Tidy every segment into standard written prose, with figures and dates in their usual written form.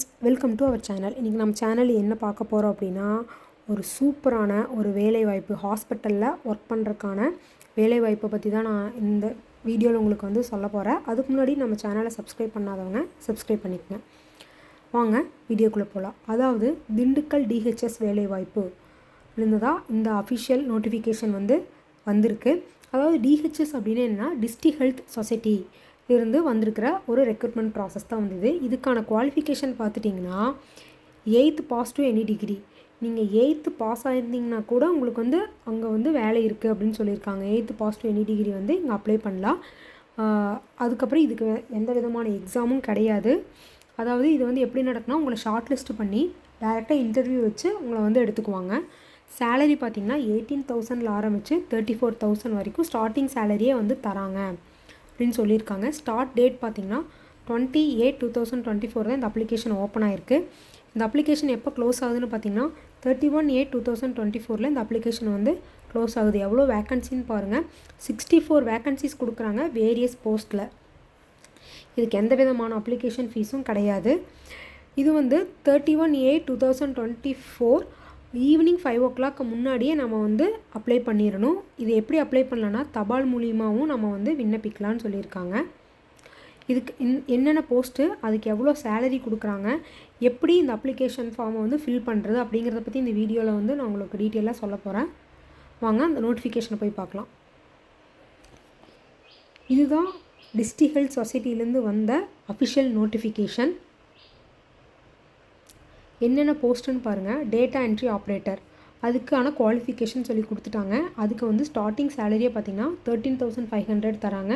Friends, welcome to our channel. இன்றைக்கி நம்ம channel என்ன பார்க்க போகிறோம் அப்படின்னா, ஒரு சூப்பரான ஒரு வேலைவாய்ப்பு, ஹாஸ்பிட்டலில் ஒர்க் பண்ணுறதுக்கான வேலைவாய்ப்பை பற்றி தான் நான் இந்த வீடியோவில் உங்களுக்கு வந்து சொல்ல போகிறேன். அதுக்கு முன்னாடி நம்ம சேனலை சப்ஸ்கிரைப் பண்ணாதவங்க சப்ஸ்கிரைப் பண்ணிக்கங்க. வாங்க வீடியோக்குள்ளே போகலாம். அதாவது திண்டுக்கல் டிஹெச்எஸ் வேலைவாய்ப்பு இருந்ததா இந்த அஃபிஷியல் நோட்டிஃபிகேஷன் வந்து வந்திருக்கு. அதாவது டிஹெச்எஸ் அப்படின்னு என்னென்னா டிஸ்ட்ரிக்ட் ஹெல்த் சொசைட்டி இருந்து வந்திருக்கிற ஒரு ரெக்ரூட்மெண்ட் ப்ராசஸ் தான் வந்தது. இதுக்கான குவாலிஃபிகேஷன் பார்த்துட்டிங்கன்னா 8th pass to any degree. நீங்கள் 8th பாஸ் ஆகிருந்தீங்கன்னா கூட உங்களுக்கு வந்து அங்கே வந்து வேலை இருக்குது அப்படின்னு சொல்லியிருக்காங்க. 8th pass to any degree வந்து இங்கே அப்ளை பண்ணலாம். அதுக்கப்புறம் இதுக்கு எந்த விதமான எக்ஸாமும் கிடையாது. அதாவது இது வந்து எப்படி நடக்குன்னா, உங்களை ஷார்ட் லிஸ்ட் பண்ணி டைரெக்டாக இன்டர்வியூ வச்சு உங்களை வந்து எடுத்துக்குவாங்க. சேலரி பார்த்திங்கன்னா 18,000 ஆரம்பித்து 34,000 வரைக்கும் ஸ்டார்டிங் சேலரியே வந்து தராங்க அப்படின்னு சொல்லியிருக்காங்க. ஸ்டார்ட் டேட் பார்த்திங்கன்னா 28/2024 தான் இந்த அப்ளிகேஷன் ஓப்பன் ஆகிருக்கு. இந்த அப்ளிகேஷன் எப்போ க்ளோஸ் ஆகுதுன்னு பார்த்திங்கன்னா 31/8/2024 இந்த அப்ளிகேஷன் வந்து க்ளோஸ் ஆகுது. எவ்வளோ வேக்கன்சின்னு பாருங்கள், 64 வேக்கன்சிஸ் கொடுக்குறாங்க வேரியஸ் போஸ்ட்டில். இதுக்கு எந்த விதமான அப்ளிகேஷன் ஃபீஸும் கிடையாது. இது வந்து 31/8/2024 ஈவினிங் 5 o'clock முன்னாடியே நம்ம வந்து அப்ளை பண்ணிடணும். இது எப்படி அப்ளை பண்ணலான்னா, தபால் மூலியமாகவும் நம்ம வந்து விண்ணப்பிக்கலான்னு சொல்லியிருக்காங்க. இதுக்கு என்னென்ன போஸ்ட்டு, அதுக்கு எவ்வளோ சேலரி கொடுக்குறாங்க, எப்படி இந்த அப்ளிகேஷன் ஃபார்மை வந்து ஃபில் பண்ணுறது அப்படிங்கிறத பற்றி இந்த வீடியோவில் வந்து நான் உங்களுக்கு டீட்டெயிலாக சொல்ல போகிறேன். வாங்க அந்த நோட்டிஃபிகேஷனை போய் பார்க்கலாம். இதுதான் டிஸ்ட்ரிக்ட் ஹெல்த் சொசைட்டிலேருந்து வந்த அஃபிஷியல் நோட்டிஃபிகேஷன். என்னென்ன போஸ்ட்டுன்னு பாருங்கள். டேட்டா என்ட்ரி ஆப்ரேட்டர், அதுக்கான குவாலிஃபிகேஷன் சொல்லி கொடுத்துட்டாங்க. அதுக்கு வந்து ஸ்டார்டிங் சேலரியே பார்த்திங்கன்னா 13,500 தராங்க.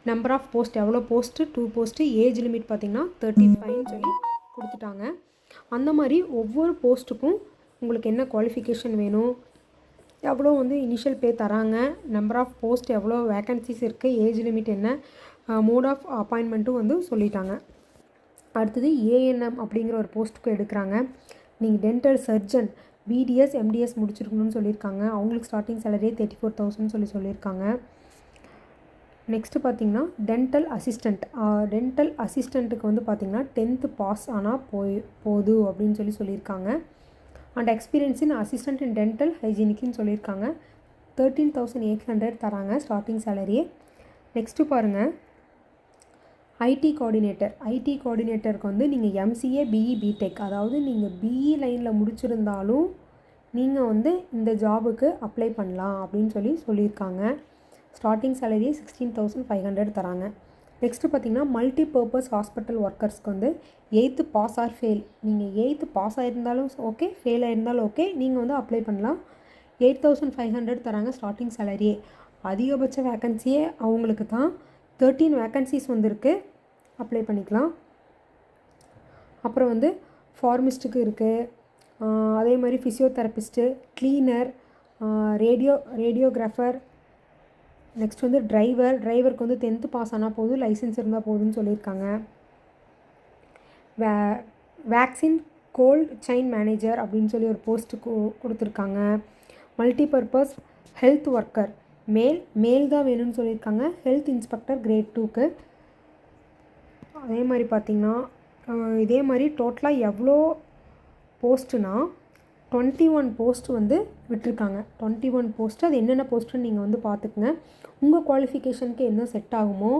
நம்பர் ஆஃப் போஸ்ட் எவ்வளோ போஸ்ட்டு, 2 போஸ்ட்டு. ஏஜ் லிமிட் பார்த்திங்கன்னா 35 சொல்லி கொடுத்துட்டாங்க. அந்த மாதிரி ஒவ்வொரு போஸ்ட்டுக்கும் உங்களுக்கு என்ன குவாலிஃபிகேஷன் வேணும், எவ்வளோ வந்து இனிஷியல் பே தராங்க, நம்பர் ஆஃப் போஸ்ட் எவ்வளோ வேக்கன்சிஸ் இருக்குது, ஏஜ் லிமிட் என்ன, மோட் ஆஃப் அப்பாயின்மெண்ட்டும் வந்து சொல்லிட்டாங்க. அடுத்தது ஏஎன்எம் அப்படிங்கிற ஒரு போஸ்ட்டுக்கு எடுக்கிறாங்க. நீங்கள் டென்டல் சர்ஜன் பிடிஎஸ் எம்டிஎஸ் முடிச்சிருக்கணும்னு சொல்லியிருக்காங்க. அவங்களுக்கு ஸ்டார்டிங் சேலரியே 34,000 சொல்லியிருக்காங்க. நெக்ஸ்ட்டு பார்த்திங்கன்னா டென்டல் அசிஸ்டண்ட்டுக்கு வந்து பார்த்திங்கன்னா 10th பாஸ் ஆனால் போதும் அப்படின்னு சொல்லியிருக்காங்க. And experience in assistant in dental ஹைஜீனிக்குன்னு சொல்லியிருக்காங்க. 13,800 தராங்க ஸ்டார்டிங் சேலரியே. நெக்ஸ்ட்டு பாருங்கள் ஐடி கோஆர்டினேட்டருக்கு வந்து நீங்கள் எம்சிஏ பிஇ பிடெக், அதாவது நீங்கள் பிஇ லைனில் முடிச்சிருந்தாலும் நீங்கள் வந்து இந்த ஜாபுக்கு அப்ளை பண்ணலாம் அப்படின்னு சொல்லியிருக்காங்க. ஸ்டார்டிங் சேலரி 16,500 தராங்க. நெக்ஸ்ட்டு பார்த்திங்கன்னா மல்டி பர்பஸ் ஹாஸ்பிட்டல் ஒர்க்கர்ஸ்க்கு வந்து 8th பாஸ் ஆர் ஃபெயில். நீங்கள் 8th பாஸ் ஆகிருந்தாலும் ஓகே, ஃபெயில் ஆகிருந்தாலும் ஓகே, நீங்கள் வந்து அப்ளை பண்ணலாம். 8,500 தராங்க ஸ்டார்டிங் சேலரியே. அதிகபட்ச வேக்கன்சியே அவங்களுக்கு தான். 13 வேக்கன்சிஸ் வந்துருக்கு, அப்ளை பண்ணிக்கலாம். அப்புறம் வந்து ஃபார்மிஸ்ட்டுக்கு இருக்குது. அதே மாதிரி ஃபிசியோதெரபிஸ்ட்டு, கிளீனர், ரேடியோகிராஃபர், நெக்ஸ்ட் வந்து டிரைவருக்கு வந்து 10th பாஸ் ஆனால் போதும், லைசன்ஸ் இருந்தால் போதும்னு சொல்லியிருக்காங்க. வேக்சின் கோல்ட் செயின் மேனேஜர் அப்படின்னு சொல்லி ஒரு போஸ்ட்டு கொடுத்துருக்காங்க. மல்டிபர்பஸ் ஹெல்த் ஒர்க்கர் மேல் தான் வேணும்னு சொல்லியிருக்காங்க. ஹெல்த் இன்ஸ்பெக்டர் கிரேட் 2க்கு. அதே மாதிரி பார்த்திங்கன்னா இதே மாதிரி டோட்டலாக எவ்வளோ போஸ்ட்டுனா 21 போஸ்ட்டு வந்து விட்டுருக்காங்க. 21 போஸ்ட்டு. அது என்னென்ன போஸ்ட்டுன்னு நீங்கள் வந்து பார்த்துக்குங்க. உங்கள் குவாலிஃபிகேஷனுக்கு என்ன செட் ஆகுமோ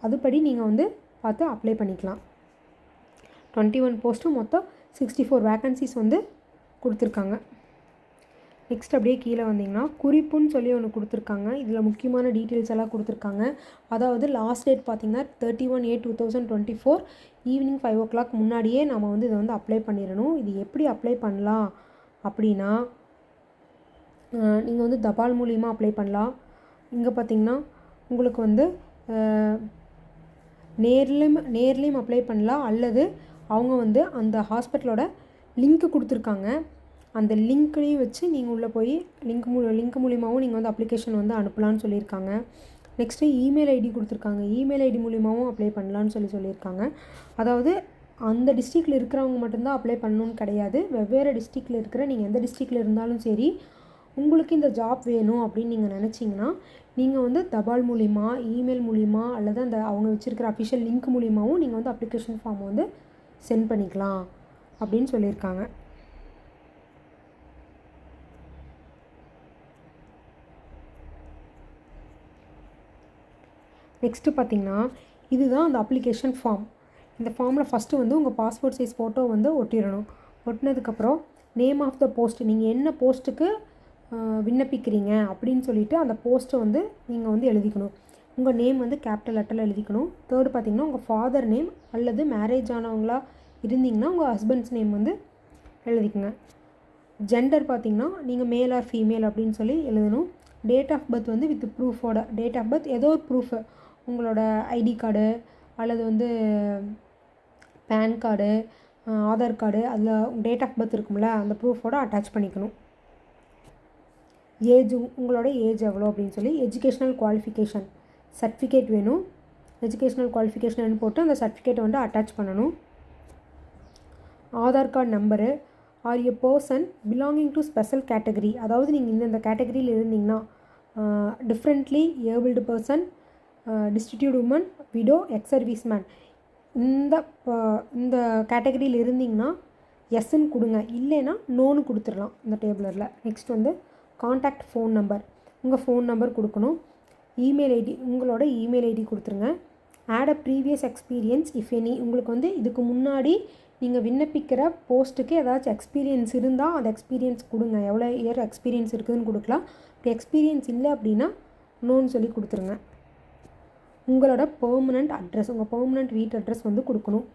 அதுபடி நீங்கள் வந்து பார்த்து அப்ளை பண்ணிக்கலாம். 21 போஸ்ட்டு, மொத்தம் 64 வேக்கன்சிஸ் வந்து கொடுத்துருக்காங்க. நெக்ஸ்ட் அப்படியே கீழே வந்தீங்கன்னா குறிப்புன்னு சொல்லி ஒன்று கொடுத்துருக்காங்க. இதில் முக்கியமான டீட்டெயில்ஸ் எல்லாம் கொடுத்துருக்காங்க. அதாவது லாஸ்ட் டேட் பார்த்திங்கன்னா 31/8/2024 ஈவினிங் 5 o'clock முன்னாடியே நம்ம வந்து இதை வந்து அப்ளை பண்ணிடணும். இது எப்படி அப்ளை பண்ணலாம் அப்படின்னா, நீங்கள் வந்து தபால் மூலியமாக அப்ளை பண்ணலாம். இங்கே பார்த்திங்கன்னா உங்களுக்கு வந்து நேர்லேயும் அப்ளை பண்ணலாம், அல்லது அவங்க வந்து அந்த ஹாஸ்பிட்டலோட லிங்க்கு கொடுத்துருக்காங்க. அந்த லிங்க்கையும் வச்சு நீங்கள் உள்ளே போய் லிங்க் மூலியமாகவும் நீங்கள் வந்து அப்ளிகேஷன் வந்து அனுப்பலான்னு சொல்லியிருக்காங்க. நெக்ஸ்ட்டு இமெயில் ஐடி கொடுத்துருக்காங்க. இமெயில் ஐடி மூலியமாகவும் அப்ளை பண்ணலான்னு சொல்லியிருக்காங்க. அதாவது அந்த டிஸ்ட்ரிக்டில் இருக்கிறவங்க மட்டும்தான் அப்ளை பண்ணணுன்னு கிடையாது. வெவ்வேறு டிஸ்ட்ரிக்டில் இருக்கிற நீங்கள் எந்த டிஸ்ட்ரிக்டில் இருந்தாலும் சரி, உங்களுக்கு இந்த ஜாப் வேணும் அப்படின்னு நீங்கள் நினச்சிங்கன்னா நீங்கள் வந்து தபால் மூலிமா, இமெயில் மூலிமா, அல்லது அந்த அவங்க வச்சுருக்கிற அஃபிஷியல் லிங்க் மூலிமாவும் நீங்கள் வந்து அப்ளிகேஷன் ஃபார்ம் வந்து சென்ட் பண்ணிக்கலாம் அப்படின்னு சொல்லியிருக்காங்க. நெக்ஸ்ட்டு பார்த்திங்கன்னா இதுதான் அந்த அப்ளிகேஷன் ஃபார்ம். இந்த ஃபார்மில் ஃபஸ்ட்டு வந்து உங்கள் பாஸ்போர்ட் சைஸ் ஃபோட்டோ வந்து ஒட்டிடணும். ஒட்டினதுக்கப்புறம் நேம் ஆஃப் த போஸ்ட், நீங்கள் என்ன போஸ்ட்டுக்கு விண்ணப்பிக்கிறீங்க அப்படின்னு சொல்லிவிட்டு அந்த போஸ்ட்டை வந்து நீங்கள் வந்து எழுதிக்கணும். உங்கள் நேம் வந்து கேபிட்டல் லெட்டரில் எழுதிக்கணும். தேர்டு பார்த்திங்கன்னா உங்கள் ஃபாதர் நேம் அல்லது மேரேஜ் ஆனவங்களா இருந்தீங்கன்னா உங்கள் ஹஸ்பண்ட்ஸ் நேம் வந்து எழுதிக்கங்க. ஜெண்டர் பார்த்திங்கன்னா நீங்கள் மேல் ஆர் ஃபீமேல் அப்படின்னு சொல்லி எழுதணும். டேட் ஆஃப் பர்த் வந்து வித் ப்ரூஃபோட, டேட் ஆஃப் பர்த் ஏதோ ஒரு ப்ரூஃபு, உங்களோட ஐடி கார்டு அல்லது வந்து பேன் கார்டு, ஆதார் கார்டு, அதில் டேட் ஆஃப் பர்த் இருக்கும்ல அந்த ப்ரூஃபோட அட்டாச் பண்ணிக்கணும். ஏஜ், உங்களோட ஏஜ் எவ்வளோ அப்படின்னு சொல்லி. எஜுகேஷ்னல் குவாலிஃபிகேஷன் சர்டிஃபிகேட் வேணும். எஜுகேஷ்னல் குவாலிஃபிகேஷன் போட்டு அந்த சர்டிஃபிகேட்டை வந்து அட்டாச் பண்ணணும். Aadhaar card number. Are a person belonging to special category, அதாவது நீங்கள் இந்த கேட்டகரியில் இருந்தீங்கன்னா differently abled person, destitute women, widow, ex service man, இந்த கேட்டகரியில் இருந்தீங்கன்னா எஸ்ன்னு கொடுங்க, இல்லைன்னா நோன்னு கொடுத்துடலாம் இந்த டேபிளரில். நெக்ஸ்ட் வந்து காண்டாக்ட் ஃபோன் நம்பர், உங்கள் ஃபோன் நம்பர் கொடுக்கணும். இமெயில் ஐடி, உங்களோட இமெயில் ஐடி கொடுத்துருங்க. Add a previous experience if any, உங்களுக்கு வந்து இதுக்கு முன்னாடி நீங்கள் விண்ணப்பிக்கிற போஸ்ட்டுக்கு ஏதாச்சும் எக்ஸ்பீரியன்ஸ் இருந்தால் அந்த எக்ஸ்பீரியன்ஸ் கொடுங்க. எவ்வளோ இயர் எக்ஸ்பீரியன்ஸ் இருக்குதுன்னு கொடுக்கலாம். இப்போ எக்ஸ்பீரியன்ஸ் இல்லை அப்படின்னா நோன்னு சொல்லி கொடுத்துருங்க. உங்களோட பெர்மனண்ட் அட்ரஸ், உங்கள் பெர்மனண்ட் வீட்டு அட்ரஸ் வந்து கொடுக்கணும்.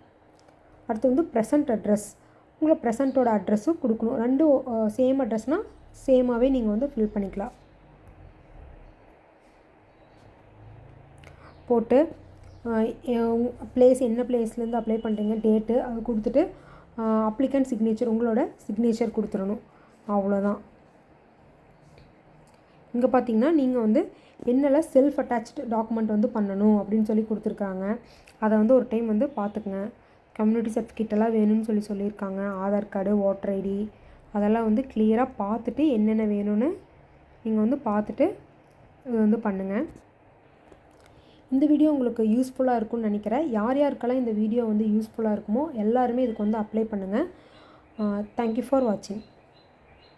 அடுத்து வந்து ப்ரெசன்ட் அட்ரஸ், உங்களோட ப்ரெசண்ட்டோட அட்ரஸும் கொடுக்கணும். ரெண்டும் சேம் அட்ரஸ்னால் சேமாகவே நீங்கள் வந்து ஃபில் பண்ணிக்கலாம். போட்டு பிளேஸ், என்ன பிளேஸ்லேருந்து அப்ளை பண்ணுறீங்க, டேட்டு அது கொடுத்துட்டு அப்ளிகண்ட் சிக்னேச்சர், உங்களோட சிக்னேச்சர் கொடுத்துடணும். அவ்வளோதான். இங்கே பார்த்தீங்கன்னா நீங்கள் வந்து என்னெல்லாம் செல்ஃப் அட்டாச்டு டாக்குமெண்ட் வந்து பண்ணணும் அப்படின்னு சொல்லி கொடுத்துருக்காங்க. அதை வந்து ஒரு டைம் வந்து பார்த்துக்குங்க. கம்யூனிட்டி சர்டிஃபிகேட்டெல்லாம் வேணும்னு சொல்லியிருக்காங்க. ஆதார் கார்டு, ஓட்டர் ஐடி, அதெல்லாம் வந்து கிளியராக பார்த்துட்டு என்னென்ன வேணும்னு நீங்கள் வந்து பார்த்துட்டு இது வந்து பண்ணுங்கள். இந்த வீடியோ உங்களுக்கு யூஸ்ஃபுல்லாக இருக்கும்னு நினைக்கிறேன். யார் யாருக்கெல்லாம் இந்த வீடியோ வந்து யூஸ்ஃபுல்லாக இருக்குமோ எல்லாருமே இதுக்கு வந்து அப்ளை பண்ணுங்கள். தேங்க்யூ ஃபார் வாட்சிங்.